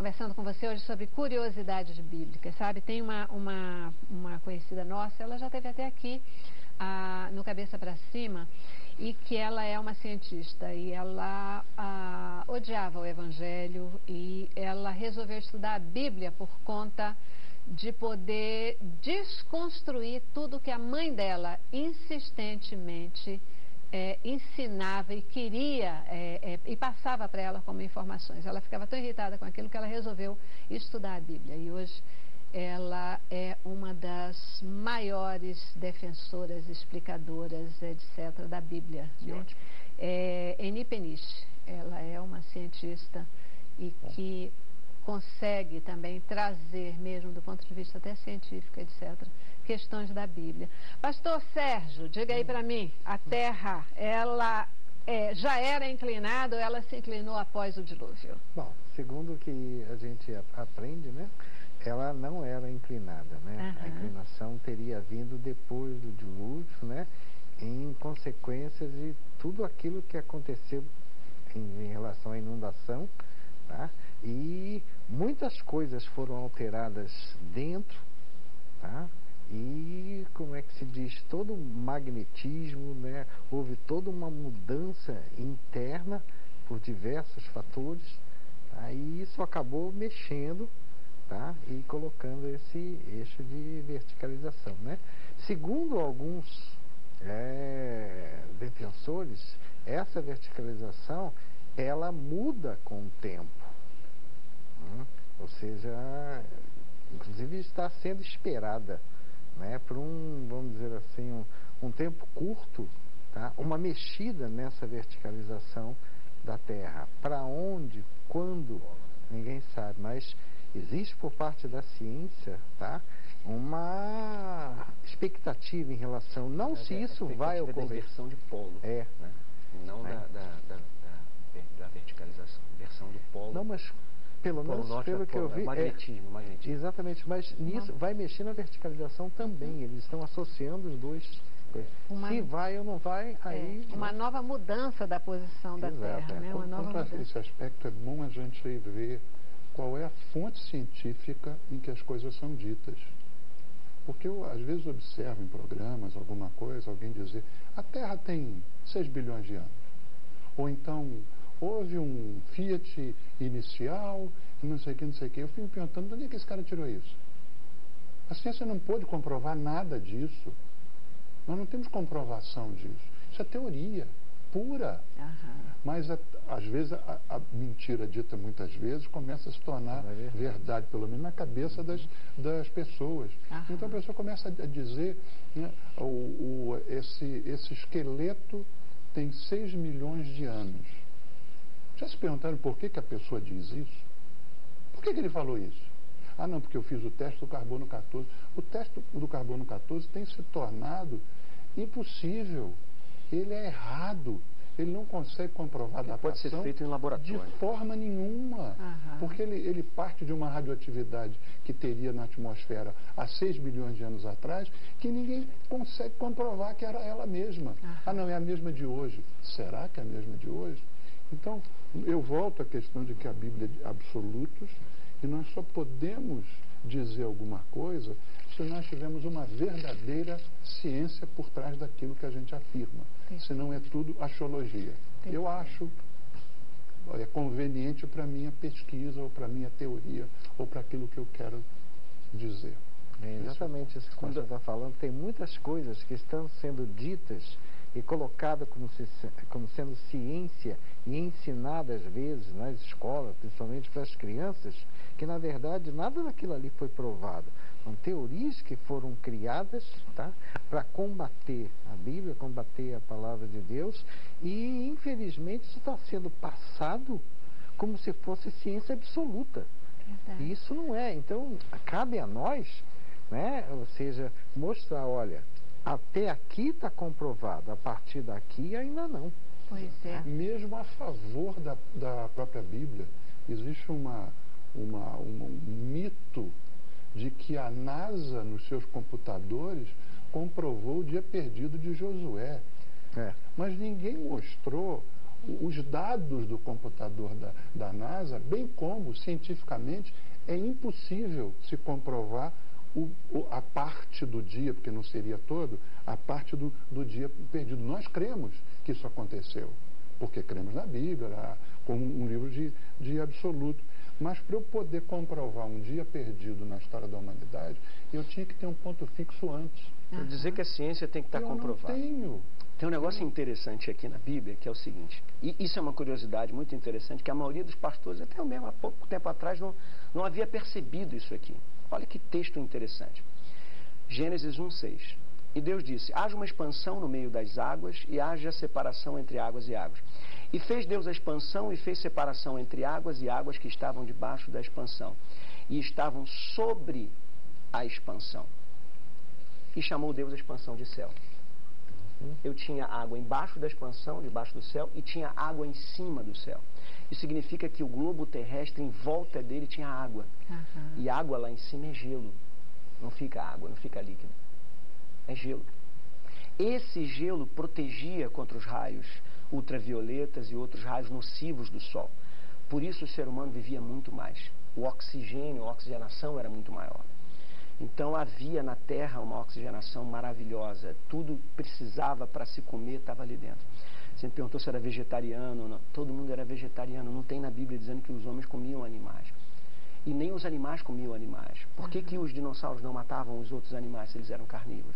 conversando com você hoje sobre curiosidades bíblicas, sabe? Tem uma conhecida nossa, ela já esteve até aqui no Cabeça para Cima, e que ela é uma cientista e ela odiava o Evangelho e ela resolveu estudar a Bíblia por conta de poder desconstruir tudo que a mãe dela insistentemente ensinava e queria e passava para ela como informações. Ela ficava tão irritada com aquilo que ela resolveu estudar a Bíblia. E hoje ela é uma das maiores defensoras, explicadoras, etc., da Bíblia. Né? Eni Peniche, ela é uma cientista e que consegue também trazer, mesmo do ponto de vista até científico, etc., questões da Bíblia. Pastor Sérgio, diga aí para mim, a Terra, ela já era inclinada ou ela se inclinou após o dilúvio? Bom, segundo o que a gente aprende, né, ela não era inclinada, né? A inclinação teria vindo depois do dilúvio, né, em consequência de tudo aquilo que aconteceu em relação à inundação, tá? E muitas coisas foram alteradas dentro, tá? E, como é que se diz, todo o magnetismo, né? Houve toda uma mudança interna por diversos fatores, tá? E isso acabou mexendo, tá? E colocando esse eixo de verticalização, né? Segundo alguns defensores, essa verticalização ela muda com o tempo, ou seja, inclusive está sendo esperada, né, por vamos dizer assim, um tempo curto, tá? Uma mexida nessa verticalização da Terra. Para onde, quando, ninguém sabe, mas existe por parte da ciência, tá, uma expectativa em relação, não se isso vai ocorrer. Da inversão de polo, né? Não da verticalização, inversão do polo. Não, mas pelo menos pelo que eu vi, magnetismo. Exatamente, mas nisso vai mexer na verticalização também. Eles estão associando os dois. Se vai ou não vai, aí... Uma nova mudança da posição da Terra, né? Uma nova mudança. Esse aspecto é bom a gente ver qual é a fonte científica em que as coisas são ditas. Porque eu, às vezes, observo em programas alguma coisa, alguém dizer, a Terra tem 6 bilhões de anos. Ou então, houve um Fiat inicial, e não sei o que, não sei o que. Eu fico me perguntando, de onde é que esse cara tirou isso? A ciência não pôde comprovar nada disso. Nós não temos comprovação disso. Isso é teoria pura. Mas, às vezes, a mentira dita muitas vezes começa a se tornar verdade, pelo menos na cabeça das pessoas. Então a pessoa começa a dizer, né, esse esqueleto tem 6 milhões de anos. Já se perguntaram por que a pessoa diz isso? Por que ele falou isso? Ah, não, porque eu fiz o teste do carbono 14. O teste do carbono 14 tem se tornado impossível. Ele é errado. Ele não consegue comprovar a datação. Pode ser feito em laboratório. De forma nenhuma. Porque ele parte de uma radioatividade que teria na atmosfera há 6 bilhões de anos atrás, que ninguém consegue comprovar que era ela mesma. Ah, não, é a mesma de hoje. Será que é a mesma de hoje? Então, eu volto à questão de que a Bíblia é de absolutos e nós só podemos dizer alguma coisa se nós tivermos uma verdadeira ciência por trás daquilo que a gente afirma. Senão é tudo axiologia. Eu acho conveniente para a minha pesquisa, ou para a minha teoria, ou para aquilo que eu quero dizer. É exatamente isso que você está falando. Tem muitas coisas que estão sendo ditas e colocadas como sendo ciência e ensinada às vezes nas escolas, principalmente para as crianças, que na verdade nada daquilo ali foi provado. São teorias que foram criadas, tá, para combater a Bíblia, combater a palavra de Deus, e infelizmente isso está sendo passado como se fosse ciência absoluta. E isso não é. Então cabe a nós, né, ou seja, mostrar, olha, até aqui está comprovado, a partir daqui ainda não. Pois é. Mesmo a favor da própria Bíblia, existe um mito de que a NASA, nos seus computadores, comprovou o dia perdido de Josué. Mas ninguém mostrou os dados do computador da NASA, bem como, cientificamente, é impossível se comprovar a parte do dia, porque não seria todo, a parte do dia perdido. Nós cremos que isso aconteceu, porque cremos na Bíblia, como um livro de absoluto. Mas para eu poder comprovar um dia perdido na história da humanidade, eu tinha que ter um ponto fixo antes. Quer dizer que a ciência tem que estar comprovada. Eu não tenho. Tem um negócio interessante aqui na Bíblia, que é o seguinte, e isso é uma curiosidade muito interessante, que a maioria dos pastores, até eu mesmo há pouco tempo atrás, não havia percebido isso aqui. Olha que texto interessante. Gênesis 1:6. E Deus disse, haja uma expansão no meio das águas e haja separação entre águas e águas. E fez Deus a expansão e fez separação entre águas e águas que estavam debaixo da expansão. E estavam sobre a expansão. E chamou Deus a expansão de céu. Eu tinha água embaixo da expansão, debaixo do céu, e tinha água em cima do céu. Isso significa que o globo terrestre, em volta dele, tinha água. E água lá em cima é gelo. Não fica água, não fica líquido. É gelo. Esse gelo protegia contra os raios ultravioletas e outros raios nocivos do sol. Por isso o ser humano vivia muito mais. O oxigênio, a oxigenação era muito maior. Então havia na Terra uma oxigenação maravilhosa. Tudo precisava para se comer, estava ali dentro. Você me perguntou se era vegetariano. Não. Todo mundo era vegetariano. Não tem na Bíblia dizendo que os homens comiam animais. E nem os animais comiam animais. Por que os dinossauros não matavam os outros animais se eles eram carnívoros?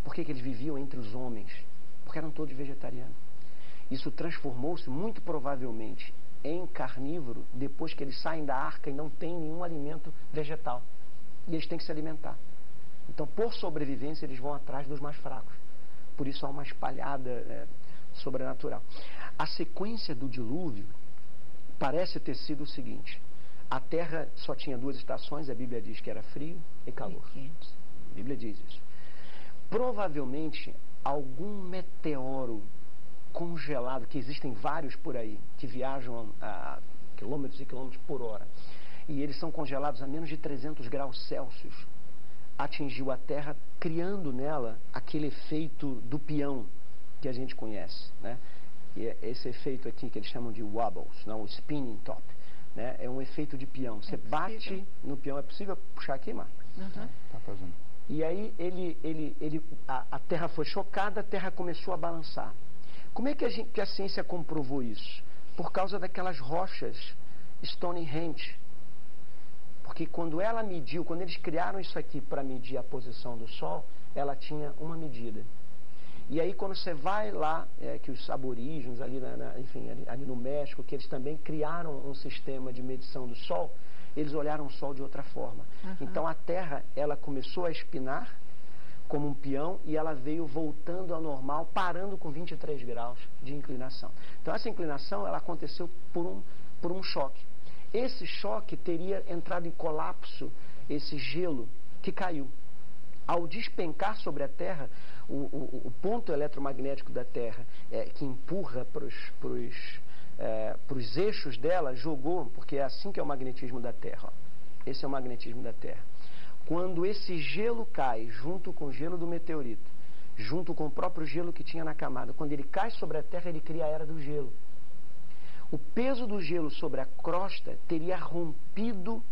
Por que eles viviam entre os homens? Porque eram todos vegetarianos. Isso transformou-se muito provavelmente em carnívoro depois que eles saem da arca e não tem nenhum alimento vegetal. E eles têm que se alimentar. Então, por sobrevivência, eles vão atrás dos mais fracos. Por isso há uma espalhada sobrenatural. A sequência do dilúvio parece ter sido o seguinte. A Terra só tinha 2 estações, a Bíblia diz que era frio e calor. A Bíblia diz isso. Provavelmente, algum meteoro congelado, que existem vários por aí, que viajam a quilômetros e quilômetros por hora, e eles são congelados a menos de 300 graus Celsius, atingiu a Terra, criando nela aquele efeito do peão que a gente conhece, né? E é esse efeito aqui que eles chamam de wobbles, não, o spinning top, né? É um efeito de peão. Você bate no peão. É possível puxar aqui, Marcos? Tá fazendo. E aí a Terra foi chocada, a Terra começou a balançar. Como é que a ciência comprovou isso? Por causa daquelas rochas Stonehenge. Porque quando eles criaram isso aqui para medir a posição do Sol, ela tinha uma medida. E aí quando você vai lá, que os aborígenes ali, ali no México, que eles também criaram um sistema de medição do Sol, eles olharam o Sol de outra forma. Então a Terra, ela começou a espinar como um peão e ela veio voltando ao normal, parando com 23 graus de inclinação. Então essa inclinação, ela aconteceu por um choque. Esse choque teria entrado em colapso, esse gelo que caiu. Ao despencar sobre a Terra, o ponto eletromagnético da Terra, que empurra para os eixos dela, jogou, porque é assim que é o magnetismo da Terra. Ó. Esse é o magnetismo da Terra. Quando esse gelo cai, junto com o gelo do meteorito, junto com o próprio gelo que tinha na camada, quando ele cai sobre a Terra, ele cria a era do gelo. O peso do gelo sobre a crosta teria rompido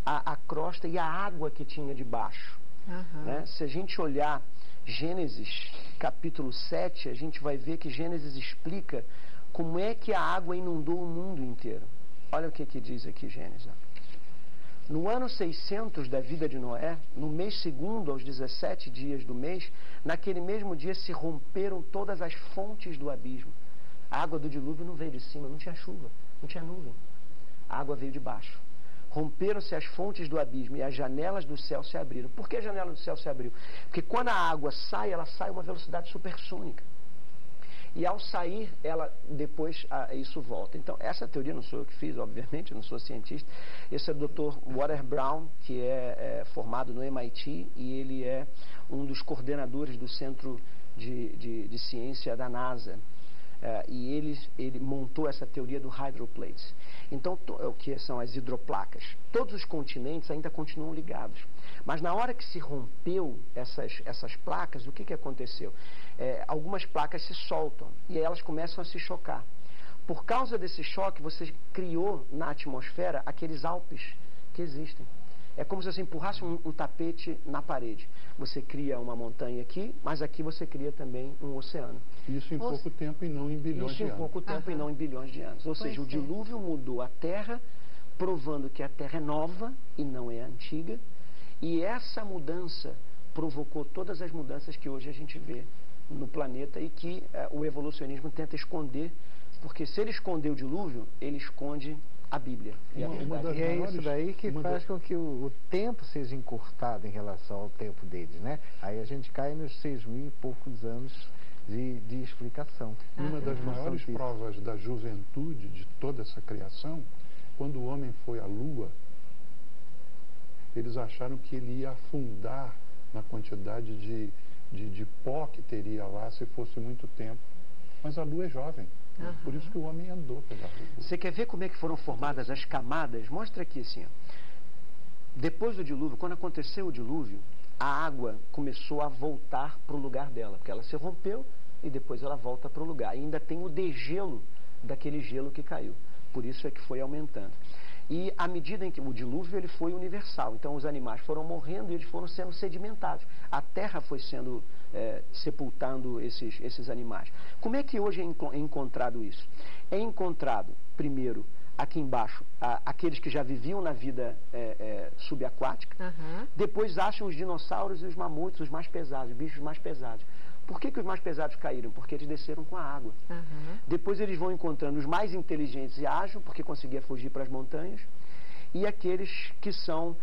a crosta e a água que tinha debaixo. Né? Se a gente olhar Gênesis capítulo 7, a gente vai ver que Gênesis explica como é que a água inundou o mundo inteiro. Olha o que diz aqui Gênesis. No ano 600 da vida de Noé, no mês segundo, aos 17 dias do mês, naquele mesmo dia se romperam todas as fontes do abismo. A água do dilúvio não veio de cima, não tinha chuva, não tinha nuvem. A água veio de baixo. Romperam-se as fontes do abismo e as janelas do céu se abriram. Por que a janela do céu se abriu? Porque quando a água sai, ela sai a uma velocidade supersônica. E ao sair, depois isso volta. Então, essa teoria não sou eu que fiz, obviamente, eu não sou cientista. Esse é o Dr. Walter Brown, que é formado no MIT e ele é um dos coordenadores do Centro de Ciência da NASA. E ele montou essa teoria do hydroplates. Então, o que são as hidroplacas? Todos os continentes ainda continuam ligados. Mas na hora que se rompeu essas placas, o que aconteceu? Algumas placas se soltam e aí elas começam a se chocar. Por causa desse choque, você criou na atmosfera aqueles Alpes que existem. É como se você empurrasse um tapete na parede. Você cria uma montanha aqui, mas aqui você cria também um oceano. Isso em pouco tempo e não em bilhões de anos. Isso em pouco tempo e não em bilhões de anos. Ou seja, o dilúvio mudou a Terra, provando que a Terra é nova e não é antiga. E essa mudança provocou todas as mudanças que hoje a gente vê no planeta e que o evolucionismo tenta esconder, porque se ele esconder o dilúvio, ele esconde a Bíblia. E é isso daí que faz com que o tempo seja encurtado em relação ao tempo deles, né? Aí a gente cai nos 6.000 e poucos anos de explicação. Uma das maiores provas da juventude de toda essa criação, quando o homem foi à Lua, eles acharam que ele ia afundar na quantidade de pó que teria lá se fosse muito tempo. Mas a Lua é jovem. Por isso que o homem andou pela Lua. Você quer ver como é que foram formadas as camadas? Mostra aqui assim, ó. Depois do dilúvio, quando aconteceu o dilúvio, a água começou a voltar para o lugar dela, porque ela se rompeu e depois ela volta para o lugar. E ainda tem o degelo daquele gelo que caiu. Por isso é que foi aumentando. E à medida em que o dilúvio ele foi universal, então os animais foram morrendo e eles foram sendo sedimentados. A terra foi sendo sepultando esses animais. Como é que hoje é encontrado isso? É encontrado, primeiro, aqui embaixo, aqueles que já viviam na vida subaquática. Depois acham os dinossauros e os mamutes, os mais pesados, os bichos mais pesados. Por que os mais pesados caíram? Porque eles desceram com a água. Depois eles vão encontrando os mais inteligentes e ágeis, porque conseguia fugir para as montanhas, e aqueles que são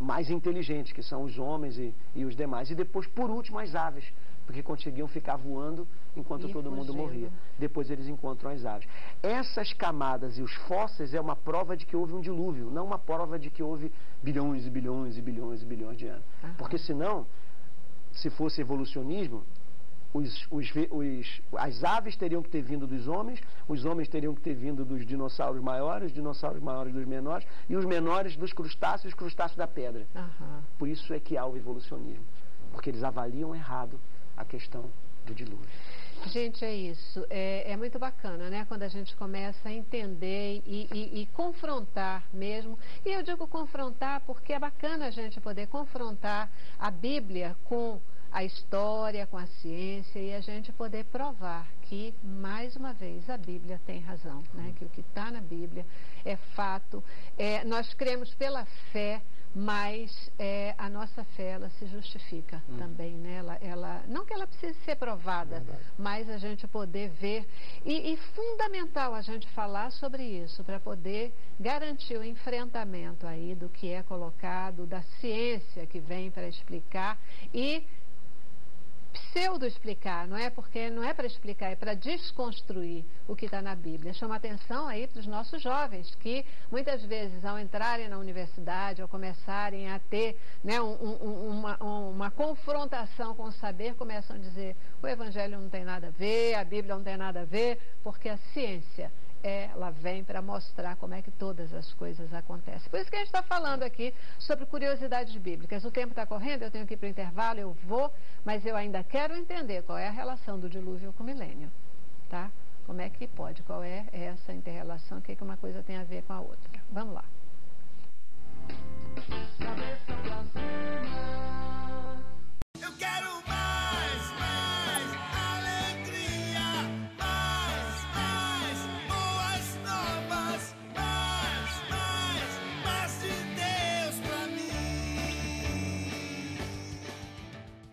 mais inteligentes, que são os homens e os demais. E depois, por último, as aves, porque conseguiam ficar voando enquanto todo mundo morria. Depois eles encontram as aves. Essas camadas e os fósseis é uma prova de que houve um dilúvio, não uma prova de que houve bilhões e bilhões e bilhões e bilhões de anos. Porque senão, se fosse evolucionismo, as aves teriam que ter vindo dos homens, os homens teriam que ter vindo dos dinossauros maiores, os dinossauros maiores dos menores, e os menores dos crustáceos, os crustáceos da pedra. Por isso é que há o evolucionismo, porque eles avaliam errado a questão do dilúvio. Gente, é isso. É muito bacana, né? Quando a gente começa a entender e confrontar mesmo. E eu digo confrontar porque é bacana a gente poder confrontar a Bíblia com a história, com a ciência e a gente poder provar que, mais uma vez, a Bíblia tem razão, né? Que o que está na Bíblia é fato. Nós cremos pela fé, mas a nossa fé, ela se justifica também, né? Não que ela precise ser provada, mas a gente poder ver. E fundamental a gente falar sobre isso, para poder garantir o enfrentamento aí do que é colocado, da ciência que vem para explicar e pseudo-explicar, não é? Porque não é para explicar, é para desconstruir o que está na Bíblia. Chama atenção aí para os nossos jovens, que muitas vezes ao entrarem na universidade, ao começarem a ter, né, uma confrontação com o saber, começam a dizer, o Evangelho não tem nada a ver, a Bíblia não tem nada a ver, porque a ciência, ela vem para mostrar como é que todas as coisas acontecem. Por isso que a gente está falando aqui sobre curiosidades bíblicas. O tempo está correndo, eu tenho que ir para o intervalo, eu vou, mas eu ainda quero entender qual é a relação do dilúvio com o milênio, tá? Como é que pode, qual é essa inter-relação, o que uma coisa tem a ver com a outra. Vamos lá. Eu quero mais alegria, mais boas novas, mais